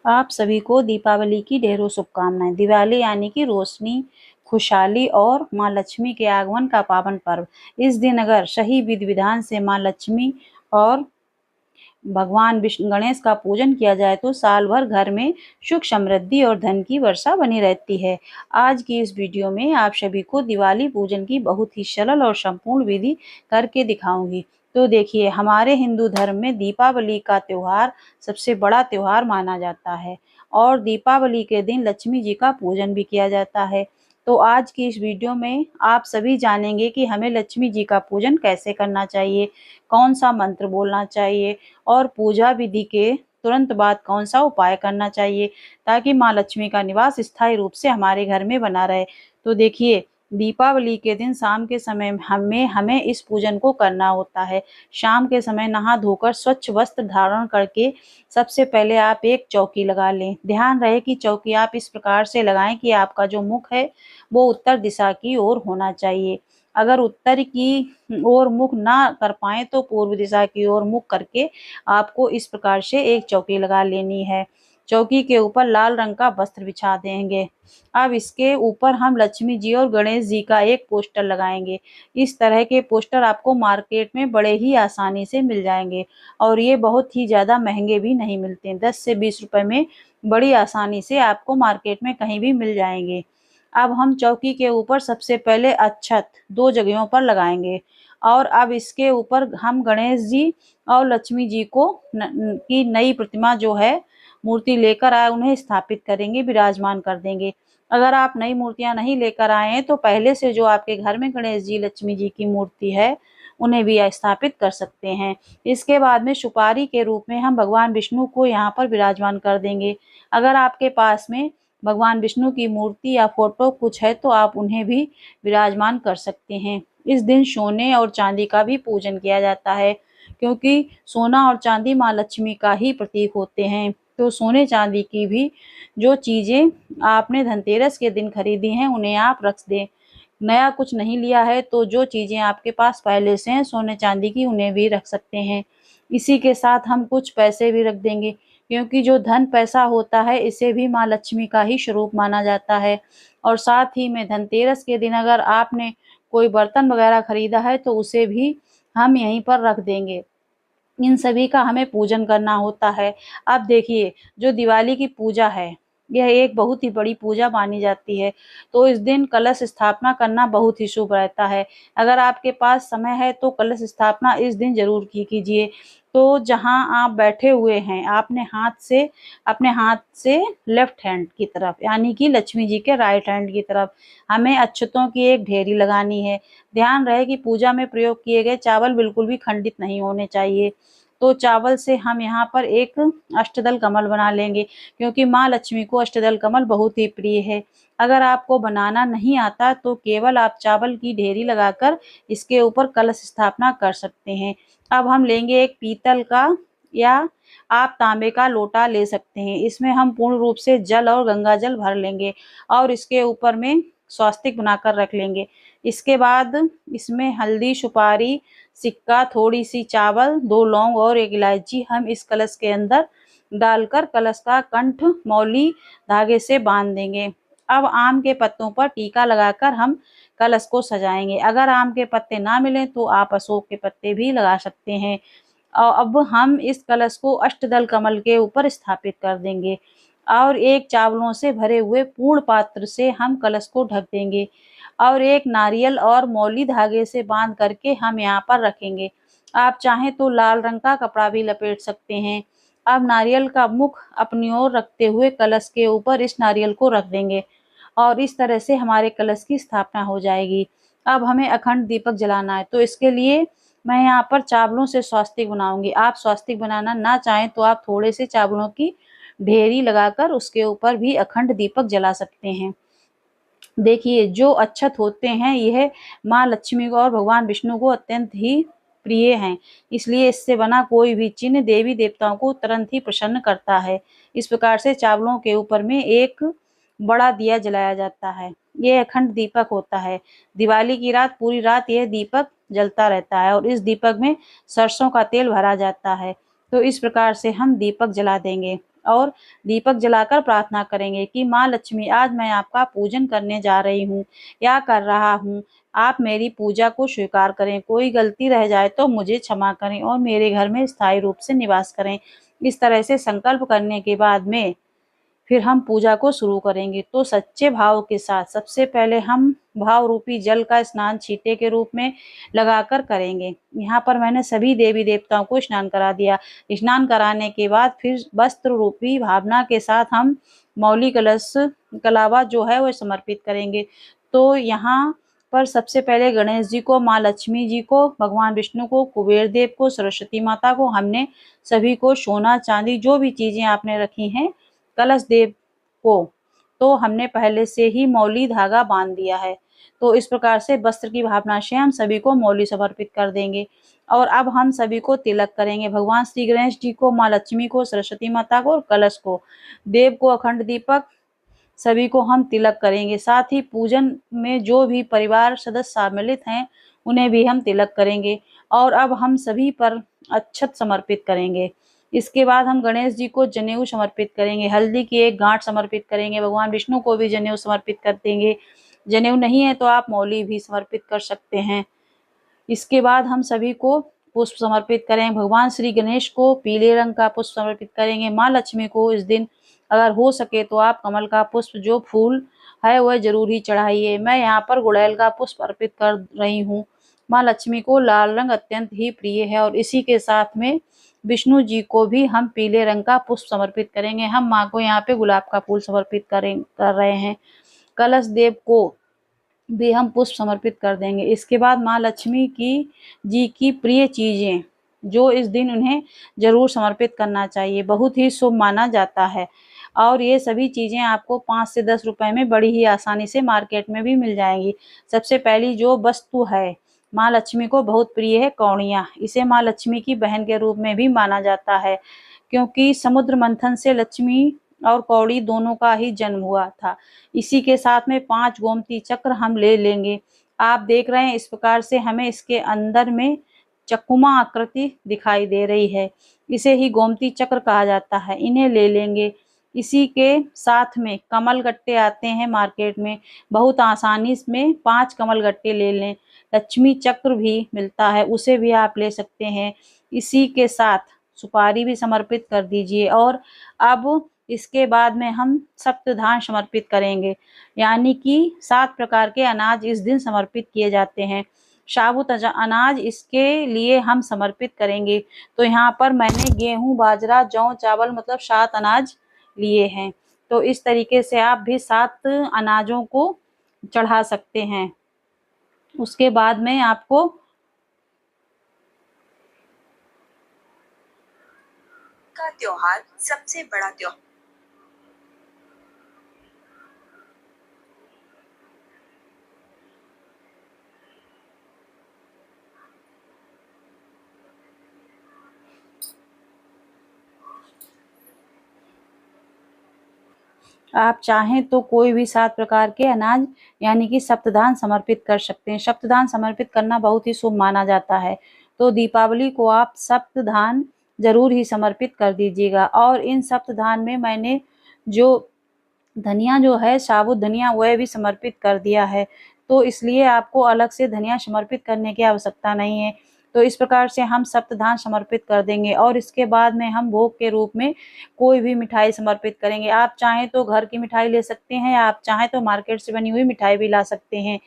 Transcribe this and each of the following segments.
आप सभी को दीपावली की ढेरों शुभकामनाएं। दिवाली यानी कि रोशनी, खुशहाली और माँ लक्ष्मी के आगमन का पावन पर्व। इस दिन अगर सही विधि विधान से माँ लक्ष्मी और भगवान विष्णु गणेश का पूजन किया जाए तो साल भर घर में सुख समृद्धि और धन की वर्षा बनी रहती है। आज की इस वीडियो में आप सभी को दिवाली पूजन की बहुत ही सरल और संपूर्ण विधि करके दिखाऊंगी। तो देखिए, हमारे हिंदू धर्म में दीपावली का त्योहार सबसे बड़ा त्योहार माना जाता है और दीपावली के दिन लक्ष्मी जी का पूजन भी किया जाता है। तो आज की इस वीडियो में आप सभी जानेंगे कि हमें लक्ष्मी जी का पूजन कैसे करना चाहिए, कौन सा मंत्र बोलना चाहिए और पूजा विधि के तुरंत बाद कौन सा उपाय करना चाहिए ताकि माँ लक्ष्मी का निवास स्थायी रूप से हमारे घर में बना रहे। तो देखिए, दीपावली के दिन शाम के समय हमें हमें इस पूजन को करना होता है। शाम के समय नहा धोकर स्वच्छ वस्त्र धारण करके सबसे पहले आप एक चौकी लगा लें। ध्यान रहे कि चौकी आप इस प्रकार से लगाएं कि आपका जो मुख है वो उत्तर दिशा की ओर होना चाहिए। अगर उत्तर की ओर मुख ना कर पाए तो पूर्व दिशा की ओर मुख करके आपको इस प्रकार से एक चौकी लगा लेनी है। चौकी के ऊपर लाल रंग का वस्त्र बिछा देंगे। अब इसके ऊपर हम लक्ष्मी जी और गणेश जी का एक पोस्टर लगाएंगे। इस तरह के पोस्टर आपको मार्केट में बड़े ही आसानी से मिल जाएंगे और ये बहुत ही ज़्यादा महंगे भी नहीं मिलते। 10 से 20 रुपए में बड़ी आसानी से आपको मार्केट में कहीं भी मिल जाएंगे। अब हम चौकी के ऊपर सबसे पहले अक्षत 2 जगहों पर लगाएंगे और अब इसके ऊपर हम गणेश जी और लक्ष्मी जी को की नई प्रतिमा जो है मूर्ति लेकर आए उन्हें स्थापित करेंगे, विराजमान कर देंगे। अगर आप नई मूर्तियां नहीं लेकर आए हैं तो पहले से जो आपके घर में गणेश जी लक्ष्मी जी की मूर्ति है उन्हें भी स्थापित कर सकते हैं। इसके बाद में सुपारी के रूप में हम भगवान विष्णु को यहाँ पर विराजमान कर देंगे। अगर आपके पास में भगवान विष्णु की मूर्ति या फोटो कुछ है तो आप उन्हें भी विराजमान कर सकते हैं। इस दिन सोने और चांदी का भी पूजन किया जाता है क्योंकि सोना और चांदी माँ लक्ष्मी का ही प्रतीक होते हैं। तो सोने चांदी की भी जो चीजें आपने धनतेरस के दिन खरीदी हैं उन्हें आप रख दें। नया कुछ नहीं लिया है तो जो चीजें आपके पास पहले से हैं सोने चांदी की उन्हें भी रख सकते हैं। इसी के साथ हम कुछ पैसे भी रख देंगे क्योंकि जो धन पैसा होता है इसे भी माँ लक्ष्मी का ही स्वरूप माना जाता है। और साथ ही में धनतेरस के दिन अगर आपने कोई बर्तन वगैरह खरीदा है तो उसे भी हम यहीं पर रख देंगे। इन सभी का हमें पूजन करना होता है। अब देखिए, जो दिवाली की पूजा है यह एक बहुत ही बड़ी पूजा मानी जाती है। तो इस दिन कलश स्थापना करना बहुत ही शुभ रहता है। अगर आपके पास समय है तो कलश स्थापना इस दिन जरूर कीजिए। तो जहां आप बैठे हुए हैं अपने हाथ से लेफ्ट हैंड की तरफ यानी कि लक्ष्मी जी के राइट हैंड की तरफ हमें अक्षतों की एक ढेरी लगानी है। ध्यान रहे कि पूजा में प्रयोग किए गए चावल बिल्कुल भी खंडित नहीं होने चाहिए। तो चावल से हम यहाँ पर एक अष्टदल कमल बना लेंगे क्योंकि माँ लक्ष्मी को अष्टदल कमल बहुत ही प्रिय है। अगर आपको बनाना नहीं आता तो केवल आप चावल की ढेरी लगाकर इसके ऊपर कलश स्थापना कर सकते हैं। अब हम लेंगे एक पीतल का या आप तांबे का लोटा ले सकते हैं। इसमें हम पूर्ण रूप से जल और गंगा जल भर लेंगे और इसके ऊपर में स्वास्तिक बनाकर रख लेंगे। इसके बाद इसमें हल्दी, सुपारी, सिक्का, थोड़ी सी चावल, 2 लौंग और 1 इलायची हम इस कलश के अंदर डालकर कलश का कंठ मौली धागे से बांध देंगे। अब आम के पत्तों पर टीका लगाकर हम कलश को सजाएंगे। अगर आम के पत्ते ना मिले तो आप अशोक के पत्ते भी लगा सकते हैं। और अब हम इस कलश को अष्टदल कमल के ऊपर स्थापित कर देंगे और एक चावलों से भरे हुए पूर्ण पात्र से हम कलश को ढक देंगे और एक नारियल और मौली धागे से बांध करके हम यहाँ पर रखेंगे। आप चाहें तो लाल रंग का कपड़ा भी लपेट सकते हैं। अब नारियल का मुख अपनी ओर रखते हुए कलश के ऊपर इस नारियल को रख देंगे और इस तरह से हमारे कलश की स्थापना हो जाएगी। अब हमें अखंड दीपक जलाना है तो इसके लिए मैं यहाँ पर चावलों से स्वास्तिक बनाऊंगी। आप स्वास्तिक बनाना ना चाहें तो आप थोड़े से चावलों की ढेरी लगाकर उसके ऊपर भी अखंड दीपक जला सकते हैं। देखिए, जो अक्षत होते हैं यह माँ लक्ष्मी को और भगवान विष्णु को अत्यंत ही प्रिय हैं। इसलिए इससे बना कोई भी चिन्ह देवी देवताओं को तुरंत ही प्रसन्न करता है। इस प्रकार से चावलों के ऊपर में एक बड़ा दिया जलाया जाता है। ये अखंड दीपक होता है। दिवाली की रात पूरी रात यह दीपक जलता रहता है और इस दीपक में सरसों का तेल भरा जाता है। तो इस प्रकार से हम दीपक जला देंगे। और दीपक जलाकर प्रार्थना करेंगे कि माँ लक्ष्मी, आज मैं आपका पूजन करने जा रही हूँ या कर रहा हूँ। आप मेरी पूजा को स्वीकार करें। कोई गलती रह जाए तो मुझे क्षमा करें और मेरे घर में स्थायी रूप से निवास करें। इस तरह से संकल्प करने के बाद में फिर हम पूजा को शुरू करेंगे। तो सच्चे भाव के साथ सबसे पहले हम भाव रूपी जल का स्नान छींटे के रूप में लगाकर करेंगे। यहाँ पर मैंने सभी देवी देवताओं को स्नान करा दिया। स्नान कराने के बाद फिर वस्त्र रूपी भावना के साथ हम मौली कलश कलावा जो है वो समर्पित करेंगे। तो यहाँ पर सबसे पहले गणेश जी को, माँ लक्ष्मी जी को, भगवान विष्णु को, कुबेर देव को, सरस्वती माता को, हमने सभी को सोना चांदी जो भी चीजें आपने रखी हैं, कलश देव को तो हमने पहले से ही मौली धागा बांध दिया है। तो इस प्रकार से वस्त्र की भावना से हम सभी को मौली समर्पित कर देंगे। और अब हम सभी को तिलक करेंगे। भगवान श्री गणेश जी को, माँ लक्ष्मी को, सरस्वती माता को और कलश को, देव को अखंड दीपक, सभी को हम तिलक करेंगे। साथ ही पूजन में जो भी परिवार सदस्य सम्मिलित हैं उन्हें भी हम तिलक करेंगे। और अब हम सभी पर अक्षत समर्पित करेंगे। इसके बाद हम गणेश जी को जनेऊ समर्पित करेंगे, हल्दी की एक गांठ समर्पित करेंगे, भगवान विष्णु को भी जनेऊ समर्पित कर देंगे। जनेऊ नहीं है तो आप मौली भी समर्पित कर सकते हैं। इसके बाद हम सभी को पुष्प समर्पित करें। भगवान श्री गणेश को पीले रंग का पुष्प समर्पित करेंगे। माँ लक्ष्मी को इस दिन अगर हो सके तो आप कमल का पुष्प जो फूल है वह जरूर ही चढ़ाइए। मैं यहाँ पर गुड़ैल का पुष्प अर्पित कर रही हूँ। माँ लक्ष्मी को लाल रंग अत्यंत ही प्रिय है और इसी के साथ में विष्णु जी को भी हम पीले रंग का पुष्प समर्पित करेंगे। हम माँ को यहाँ पे गुलाब का फूल समर्पित कर रहे हैं। कलश देव को भी हम पुष्प समर्पित कर देंगे। इसके बाद माँ लक्ष्मी की प्रिय चीजें जो इस दिन उन्हें जरूर समर्पित करना चाहिए, बहुत ही शुभ माना जाता है। और ये सभी चीजें आपको 5 से 10 रुपए में बड़ी ही आसानी से मार्केट में भी मिल जाएंगी। सबसे पहली जो वस्तु है, माँ लक्ष्मी को बहुत प्रिय है कौड़ियाँ। इसे माँ लक्ष्मी की बहन के रूप में भी माना जाता है, क्योंकि समुद्र मंथन से लक्ष्मी और कौड़ी दोनों का ही जन्म हुआ था। इसी के साथ में 5 गोमती चक्र हम ले लेंगे। आप देख रहे हैं इस प्रकार से हमें इसके अंदर में चकुमा आकृति दिखाई दे रही है, इसे ही गोमती चक्र कहा जाता है। इन्हें ले लेंगे। इसी के साथ में कमल गट्टे आते हैं मार्केट में, बहुत आसानी में 5 कमल गट्टे ले लें। लक्ष्मी चक्र भी मिलता है, उसे भी आप ले सकते हैं। इसी के साथ सुपारी भी समर्पित कर दीजिए। और अब इसके बाद में हम सप्तधान समर्पित करेंगे, यानी कि 7 प्रकार के अनाज इस दिन समर्पित किए जाते हैं। साबुत अनाज इसके लिए हम समर्पित करेंगे। तो यहाँ पर मैंने गेहूं, बाजरा, जौ, चावल मतलब 7 अनाज लिए हैं। तो इस तरीके से आप भी 7 अनाजों को चढ़ा सकते हैं। उसके बाद में आपको का त्योहार सबसे बड़ा त्योहार। आप चाहें तो कोई भी 7 प्रकार के अनाज यानी कि सप्तधान समर्पित कर सकते हैं। सप्तधान समर्पित करना बहुत ही शुभ माना जाता है। तो दीपावली को आप सप्तधान जरूर ही समर्पित कर दीजिएगा। और इन सप्तधान में मैंने जो धनिया जो है, साबुत धनिया, वह भी समर्पित कर दिया है। तो इसलिए आपको अलग से धनिया समर्पित करने की आवश्यकता नहीं है। तो इस प्रकार से हम सप्तधान समर्पित कर देंगे। और इसके बाद में हम भोग के रूप में कोई भी मिठाई समर्पित करेंगे। आप चाहें तो घर की मिठाई ले सकते हैं, आप चाहें तो मार्केट से बनी हुई मिठाई भी ला सकते हैं।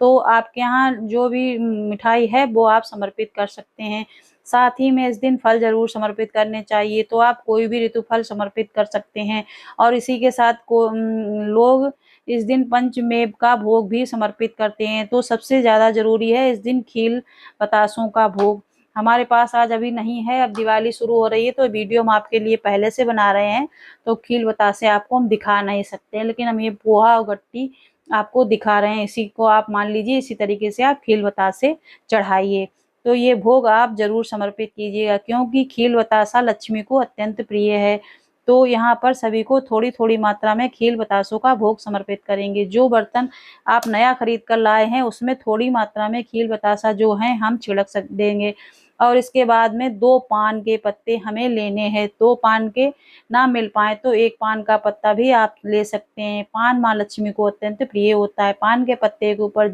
तो आपके यहाँ जो भी मिठाई है वो आप समर्पित कर सकते हैं। साथ ही में इस दिन फल जरूर समर्पित करने चाहिए। तो आप कोई भी ऋतु फल समर्पित कर सकते हैं। और इसी के साथ लोग इस दिन पंचमेव का भोग भी समर्पित करते हैं। तो सबसे ज़्यादा जरूरी है इस दिन खील बतासों का भोग। हमारे पास आज अभी नहीं है, अब दिवाली शुरू हो रही है तो वीडियो हम आपके लिए पहले से बना रहे हैं। तो खील बतासे आपको हम दिखा नहीं सकते हैं, लेकिन हम ये पोहा और गट्टी आपको दिखा रहे हैं। इसी को आप मान लीजिए, इसी तरीके से आप खील बतासे चढ़ाइए। तो ये भोग आप जरूर समर्पित कीजिएगा, क्योंकि खील बतासा लक्ष्मी को अत्यंत प्रिय है। तो यहाँ पर सभी को थोड़ी थोड़ी मात्रा में खील बतासों का भोग समर्पित करेंगे। जो बर्तन आप नया खरीद कर लाए हैं उसमें थोड़ी मात्रा में खील बतासा जो है हम छिड़क देंगे। और इसके बाद में 2 पान के पत्ते हमें लेने हैं। 2 पान के ना मिल पाए तो 1 पान का पत्ता भी आप ले सकते हैं। पान माँ लक्ष्मी को अत्यंत प्रिय होता है। पान के पत्ते के ऊपर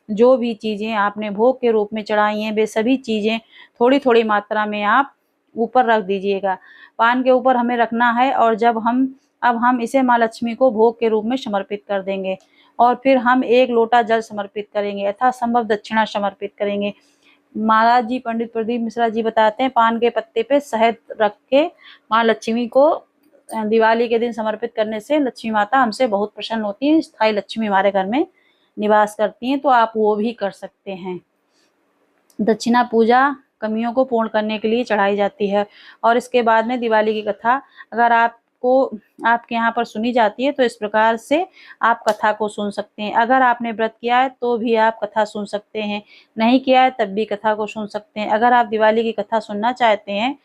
जो भी चीज़ें आपने भोग के रूप में चढ़ाई हैं, वे सभी चीज़ें थोड़ी-थोड़ी मात्रा में आप ऊपर रख दीजिएगा। पान के ऊपर हमें रखना है और अब हम इसे माँ लक्ष्मी को भोग के रूप में समर्पित कर देंगे और फिर हम 1 लोटा जल समर्पित करेंगे, यथासंभव दक्षिणा समर्पित करेंगे। महाराज जी पंडित प्रदीप मिश्रा जी बताते हैं, पान के पत्ते पे शहद रख के माँ लक्ष्मी को दिवाली के दिन समर्पित करने से लक्ष्मी माता हमसे बहुत प्रसन्न होती है, स्थायी लक्ष्मी हमारे घर में निवास करती हैं। तो आप वो भी कर सकते हैं। दक्षिणा पूजा कमियों को पूर्ण करने के लिए चढ़ाई जाती है। और इसके बाद में दिवाली की कथा अगर आपके यहाँ पर सुनी जाती है तो इस प्रकार से आप कथा को सुन सकते हैं। अगर आपने व्रत किया है तो भी आप कथा सुन सकते हैं, नहीं किया है तब भी कथा को सुन सकते हैं। अगर आप दिवाली की कथा सुनना चाहते हैं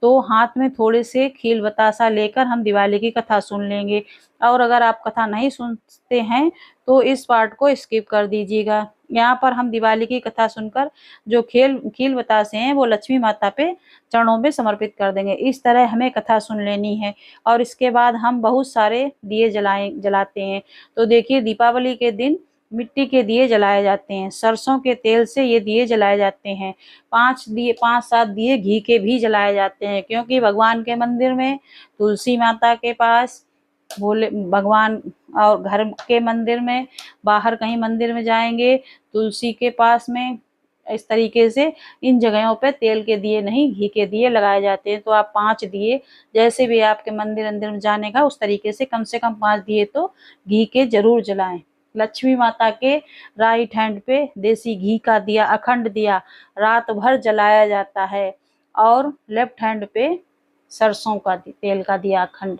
तो हाथ में थोड़े से खील बतासा लेकर हम दिवाली की कथा सुन लेंगे। और अगर आप कथा नहीं सुनते हैं तो इस पार्ट को स्किप कर दीजिएगा। यहाँ पर हम दिवाली की कथा सुनकर जो खील बतासे हैं वो लक्ष्मी माता पे चरणों में समर्पित कर देंगे। इस तरह हमें कथा सुन लेनी है और इसके बाद हम बहुत सारे दिए जलाते हैं। तो देखिए, दीपावली के दिन मिट्टी के दिए जलाए जाते हैं, सरसों के तेल से ये दिए जलाए जाते हैं। 5-7 दिए घी के भी जलाए जाते हैं, क्योंकि भगवान के मंदिर में, तुलसी माता के पास, भोले भगवान और घर के मंदिर में, बाहर कहीं मंदिर में जाएंगे तुलसी के पास में, इस तरीके से इन जगहों पे तेल के दिए नहीं घी के दिए लगाए जाते हैं। तो आप 5 दिए, जैसे भी आपके मंदिर में जाने का उस तरीके से कम 5 दिए तो घी के जरूर जलाएं। लक्ष्मी माता के राइट हैंड पे देसी घी का दिया, अखंड दिया रात भर जलाया जाता है और लेफ्ट हैंड पे सरसों का तेल का दिया अखंड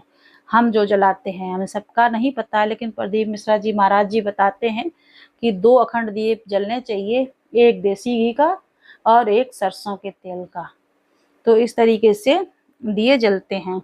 हम जो जलाते हैं। हमें सबका नहीं पता, लेकिन प्रदीप मिश्रा जी महाराज जी बताते हैं कि 2 अखंड दिए जलने चाहिए, एक देसी घी का और एक सरसों के तेल का। तो इस तरीके से दिए जलते हैं।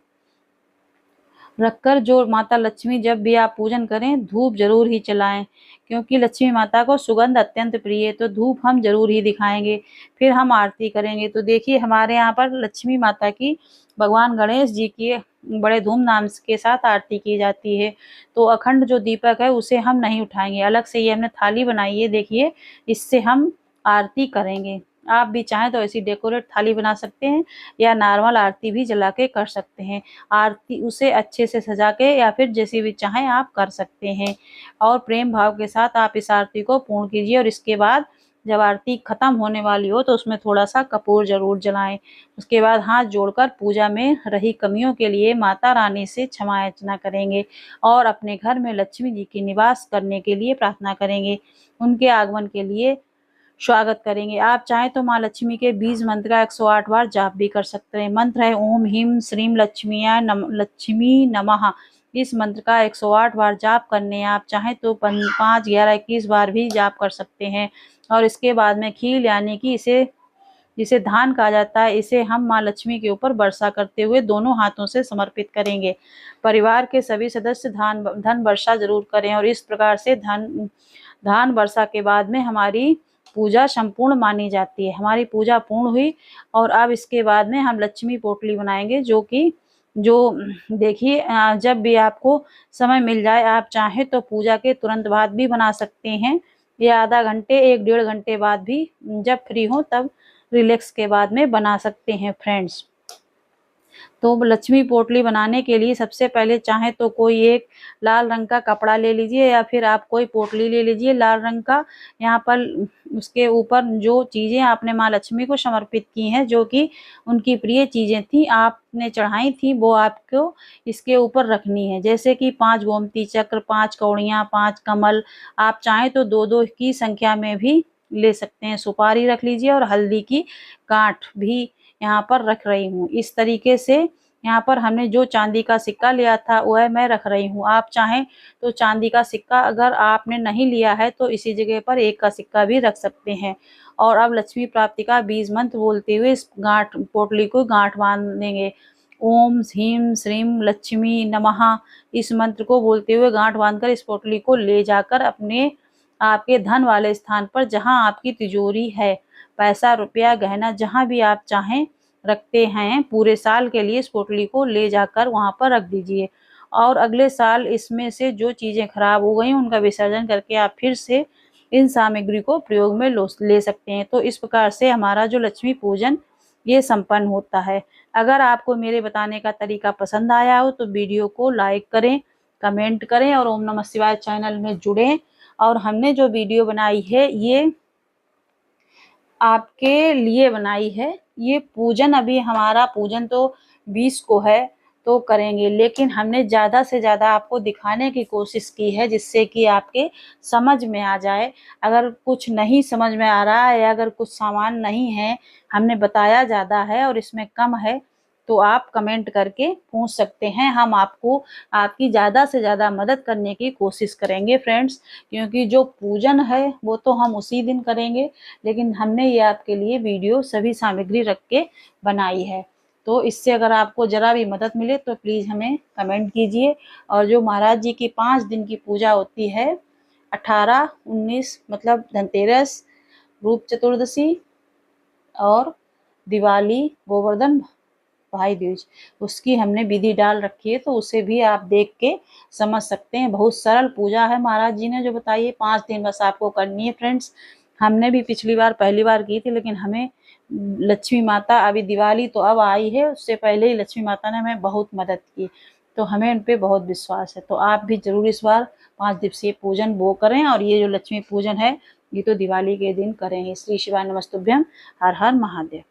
रखकर जो माता लक्ष्मी, जब भी आप पूजन करें धूप जरूर ही जलाएं, क्योंकि लक्ष्मी माता को सुगंध अत्यंत प्रिय है। तो धूप हम जरूर ही दिखाएंगे। फिर हम आरती करेंगे। तो देखिए, हमारे यहाँ पर लक्ष्मी माता की भगवान गणेश जी की बड़े धूमधाम के साथ आरती की जाती है। तो अखंड जो दीपक है उसे हम नहीं उठाएंगे, अलग से ये हमने थाली बनाई है, देखिए इससे हम आरती करेंगे। आप भी चाहें तो ऐसी डेकोरेट थाली बना सकते हैं या नॉर्मल आरती भी जला के कर सकते हैं। आरती उसे अच्छे से सजा के या फिर जैसी भी चाहें आप कर सकते हैं। और प्रेम भाव के साथ आप इस आरती को पूर्ण कीजिए और इसके बाद जब आरती खत्म होने वाली हो तो उसमें थोड़ा सा कपूर जरूर जलाएं। उसके बाद हाथ जोड़कर पूजा में रही कमियों के लिए माता रानी से क्षमा याचना करेंगे और अपने घर में लक्ष्मी जी की निवास करने के लिए प्रार्थना करेंगे। उनके आगमन के लिए स्वागत करेंगे। आप चाहें तो माँ लक्ष्मी के बीज मंत्र का 108 बार जाप भी कर सकते हैं। मंत्र है ओम ह्रीं श्रीं लक्ष्मी नमः। इस मंत्र का 108 बार जाप करने आप चाहें तो 5, 11, 21 बार भी जाप कर सकते हैं। और इसके बाद में खील यानी कि जिसे धान कहा जाता है, इसे हम माँ लक्ष्मी के ऊपर वर्षा करते हुए दोनों हाथों से समर्पित करेंगे। परिवार के सभी सदस्य धन वर्षा जरूर करें और इस प्रकार से धान वर्षा के बाद में हमारी पूजा संपूर्ण मानी जाती है। हमारी पूजा पूर्ण हुई और अब इसके बाद में हम लक्ष्मी पोटली बनाएंगे, जो देखिए जब भी आपको समय मिल जाए, आप चाहें तो पूजा के तुरंत बाद भी बना सकते हैं या आधा घंटे 1-1.5 घंटे बाद भी, जब फ्री हो तब रिलैक्स के बाद में बना सकते हैं फ्रेंड्स। तो लक्ष्मी पोटली बनाने के लिए सबसे पहले चाहे तो कोई एक लाल रंग का कपड़ा ले लीजिए या फिर आप कोई पोटली ले लीजिए लाल रंग का। यहाँ पर उसके ऊपर जो चीज़ें आपने माँ लक्ष्मी को समर्पित की हैं, जो कि उनकी प्रिय चीज़ें थी, आपने चढ़ाई थी, वो आपको इसके ऊपर रखनी है। जैसे कि 5 गोमती चक्र, 5 कौड़ियाँ, 5 कमल, आप चाहें तो 2-2 की संख्या में भी ले सकते हैं। सुपारी रख लीजिए और हल्दी की गांठ भी यहाँ पर रख रही हूँ। इस तरीके से यहाँ पर हमने जो चांदी का सिक्का लिया था वह मैं रख रही हूँ। आप चाहें तो चांदी का सिक्का अगर आपने नहीं लिया है तो इसी जगह पर 1 का सिक्का भी रख सकते हैं। और अब लक्ष्मी प्राप्ति का बीज मंत्र बोलते हुए इस पोटली को गांठ बांध देंगे। ओम ह्रीं श्रीं लक्ष्मी नमः, इस मंत्र को बोलते हुए गांठ बांधकर इस पोटली को ले जाकर आपके धन वाले स्थान पर, जहां आपकी तिजोरी है, पैसा, रुपया, गहना जहाँ भी आप चाहें रखते हैं पूरे साल के लिए इस पोटली को ले जाकर वहाँ पर रख दीजिए। और अगले साल इसमें से जो चीज़ें खराब हो गई उनका विसर्जन करके आप फिर से इन सामग्री को प्रयोग में ले सकते हैं। तो इस प्रकार से हमारा जो लक्ष्मी पूजन ये संपन्न होता है। अगर आपको मेरे बताने का तरीका पसंद आया हो तो वीडियो को लाइक करें, कमेंट करें और ओम नमः शिवाय चैनल में जुड़ें। और हमने जो वीडियो बनाई है ये आपके लिए बनाई है। ये पूजन अभी हमारा पूजन तो 20 को है तो करेंगे, लेकिन हमने ज़्यादा से ज़्यादा आपको दिखाने की कोशिश की है जिससे कि आपके समझ में आ जाए। अगर कुछ नहीं समझ में आ रहा है या अगर कुछ सामान नहीं है, हमने बताया ज़्यादा है और इसमें कम है, तो आप कमेंट करके पूछ सकते हैं। हम आपको आपकी ज़्यादा से ज़्यादा मदद करने की कोशिश करेंगे फ्रेंड्स, क्योंकि जो पूजन है वो तो हम उसी दिन करेंगे, लेकिन हमने ये आपके लिए वीडियो सभी सामग्री रख के बनाई है। तो इससे अगर आपको ज़रा भी मदद मिले तो प्लीज़ हमें कमेंट कीजिए। और जो महाराज जी की 5 दिन की पूजा होती है, 18, 19 मतलब धनतेरस, रूप चतुर्दशी और दिवाली, गोवर्धन भाई दूज, उसकी हमने विधि डाल रखी है, तो उसे भी आप देख के समझ सकते हैं। बहुत सरल पूजा है महाराज जी ने जो बताई है, 5 दिन बस आपको करनी है फ्रेंड्स। हमने भी पिछली बार पहली बार की थी, लेकिन हमें लक्ष्मी माता, अभी दिवाली तो अब आई है, उससे पहले ही लक्ष्मी माता ने हमें बहुत मदद की, तो हमें उन पे बहुत विश्वास है। तो आप भी जरूर इस बार 5 दिवसीय पूजन वो करें। और ये जो लक्ष्मी पूजन है ये तो दिवाली के दिन करें। श्री शिवाय नमस्तुभ्यम। हर हर महादेव।